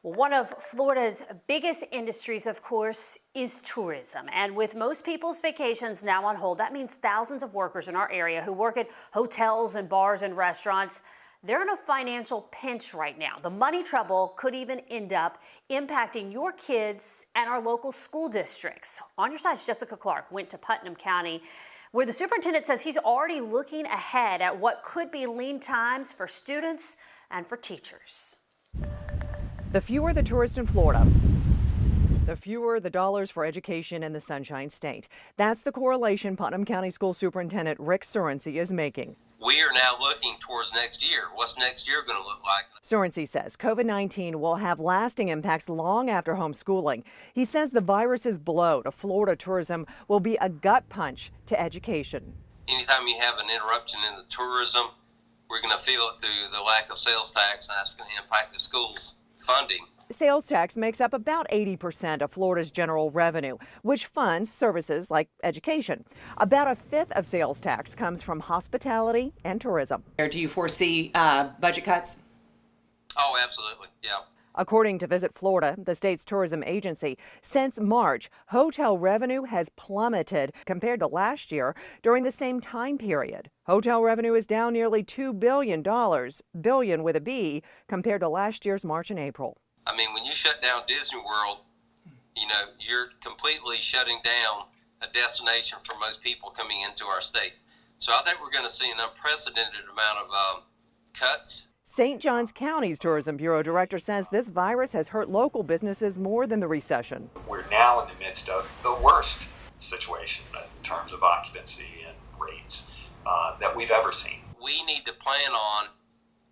One of Florida's biggest industries, of course, is tourism. And with most people's vacations now on hold, that means thousands of workers in our area who work at hotels and bars and restaurants, they're in a financial pinch right now. The money trouble could even end up impacting your kids and our local school districts. On your side, Jessica Clark went to Putnam County, where the superintendent says he's already looking ahead at what could be lean times for students and for teachers. The fewer the tourists in Florida, the fewer the dollars for education in the Sunshine State. That's the correlation Putnam County School Superintendent Rick Surrency is making. We are now looking towards next year. What's next year going to look like? Surrency says COVID-19 will have lasting impacts long after homeschooling. He says the virus's blow to Florida tourism will be a gut punch to education. Anytime you have an interruption in the tourism, we're going to feel it through the lack of sales tax, and that's going to impact the schools' funding. Sales tax makes up about 80% of Florida's general revenue, which funds services like education. About a fifth of sales tax comes from hospitality and tourism. Do you foresee budget cuts? Oh, absolutely, yeah. According to Visit Florida, the state's tourism agency, since March, hotel revenue has plummeted compared to last year during the same time period. Hotel revenue is down nearly $2 billion, billion with a B, compared to last year's March and April. I mean, when you shut down Disney World, you're completely shutting down a destination for most people coming into our state. So I think we're going to see an unprecedented amount of cuts. St. Johns County's Tourism Bureau director says this virus has hurt local businesses more than the recession. We're now in the midst of the worst situation in terms of occupancy and rates that we've ever seen. We need to plan on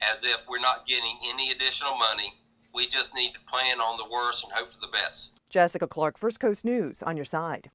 as if we're not getting any additional money. We just need to plan on the worst and hope for the best. Jessica Clark, First Coast News, on your side.